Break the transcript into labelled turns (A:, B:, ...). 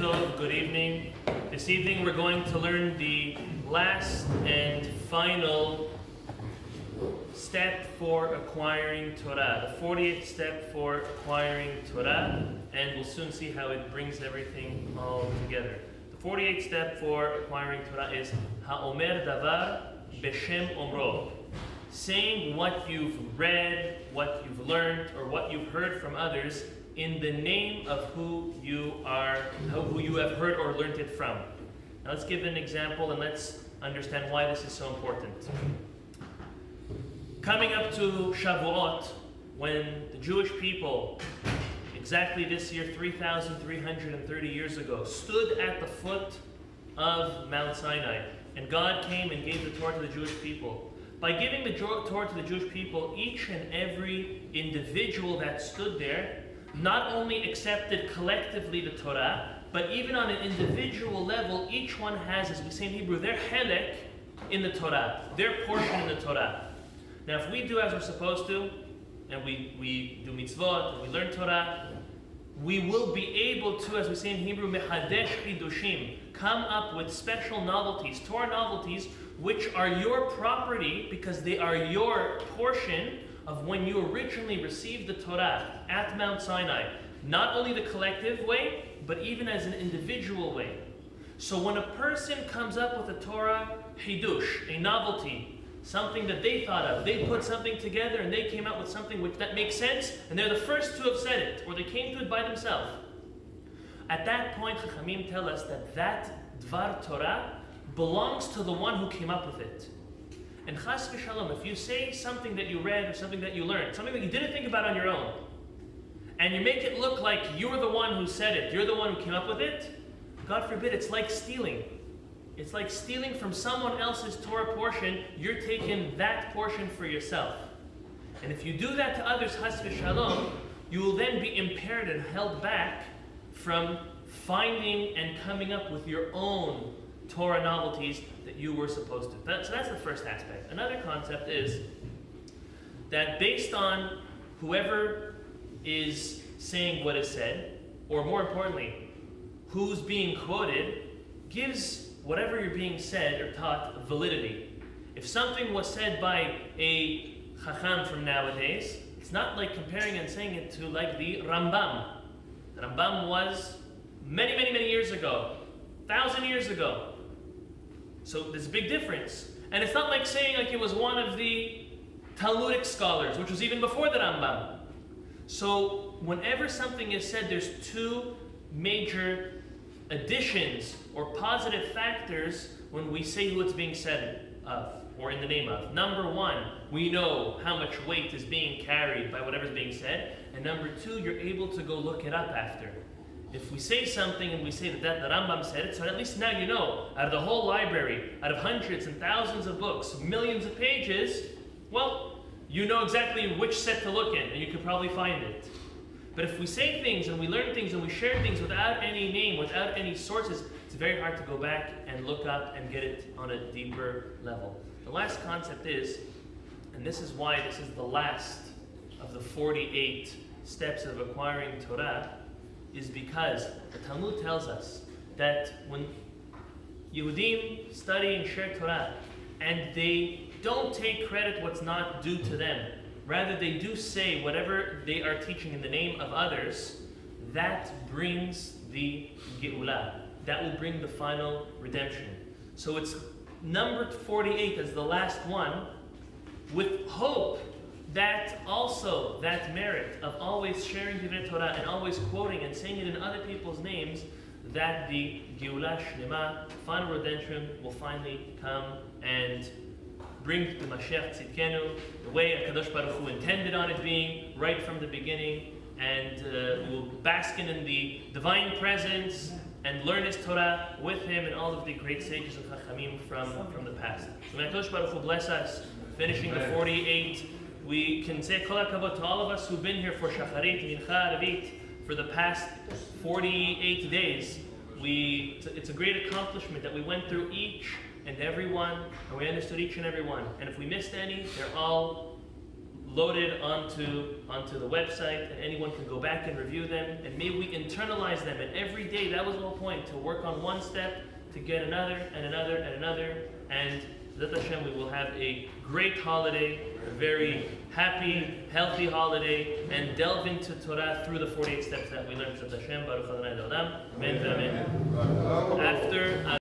A: Tov, good evening. This evening we're going to learn the last and final step for acquiring Torah, the 40th step for acquiring Torah, and we'll soon see how it brings everything all together. The 48th step for acquiring Torah is Ha'omer davar b'shem omro, saying what you've read, what you've learned, or what you've heard from others in the name of who you have heard or learned it from. Now let's give an example and let's understand why this is so important. Coming up to Shavuot, when the Jewish people, exactly this year, 3,330 years ago, stood at the foot of Mount Sinai, and God came and gave the Torah to the Jewish people. By giving the Torah to the Jewish people, each and every individual that stood there not only accepted collectively the Torah, but even on an individual level, each one has, as we say in Hebrew, their helek in the Torah, their portion in the Torah. Now, if we do as we're supposed to, and we do mitzvot, and we learn Torah, we will be able to, as we say in Hebrew, mehadesh chidushim, come up with special novelties, Torah novelties, which are your property because they are your portion of when you originally received the Torah at Mount Sinai. Not only the collective way, but even as an individual way. So when a person comes up with a Torah hidush, a novelty, something that they thought of, they put something together and they came out with something that makes sense, and they're the first to have said it, or they came to it by themselves. At that point, Chachamim tell us that Dvar Torah belongs to the one who came up with it. And chas v'shalom, if you say something that you read or something that you learned, something that you didn't think about on your own, and you make it look like you're the one who said it, you're the one who came up with it, God forbid, it's like stealing. It's like stealing from someone else's Torah portion. You're taking that portion for yourself. And if you do that to others, chas v'shalom, you will then be impaired and held back from finding and coming up with your own Torah novelties that you were supposed to. So that's the first aspect. Another concept is that based on whoever is saying what is said, or more importantly, who's being quoted, gives whatever you're being said or taught validity. If something was said by a chacham from nowadays, it's not like comparing and saying it to like the Rambam. The Rambam was many, many, many years ago, 1,000 years ago. So there's a big difference. And it's not like saying like it was one of the Talmudic scholars, which was even before the Rambam. So whenever something is said, there's two major additions or positive factors when we say who it's being said of, or in the name of. Number one, we know how much weight is being carried by whatever's being said. And number two, you're able to go look it up after. If we say something and we say that the Rambam said it, so at least now you know, out of the whole library, out of hundreds and thousands of books, millions of pages, well, you know exactly which set to look in, and you could probably find it. But if we say things and we learn things and we share things without any name, without any sources, it's very hard to go back and look up and get it on a deeper level. The last concept is, and this is why this is the last of the 48 steps of acquiring Torah, is because the Talmud tells us that when Yehudim study and share Torah, and they don't take credit what's not due to them, rather they do say whatever they are teaching in the name of others, that brings the Geulah. That will bring the final redemption. So it's numbered 48 as the last one, with hope that also that merit of always sharing Divrei Torah and always quoting and saying it in other people's names, that the Geulah Shlema, final redemption, will finally come and bring the Mashiach Tzidkenu the way HaKadosh Baruch Hu intended on it being right from the beginning, and will bask in the divine presence and learn his Torah with him and all of the great sages of Chachamim from the past. So may HaKadosh Baruch Hu bless us, finishing the 48. We can say kol hakavod to all of us who've been here for Shacharit, Mincha, Arvit, for the past 48 days. It's a great accomplishment that we went through each and every one, and we understood each and every one. And if we missed any, they're all loaded onto the website, and anyone can go back and review them, and maybe we internalize them, and every day, that was the whole point, to work on one step, to get another, and another, and another, and Zat Hashem, we will have a great holiday, a very happy, healthy holiday, and delve into Torah through the 48 steps that we learned. Zat Hashem, Baruch Adonai Le'olam, Amen, Amen. After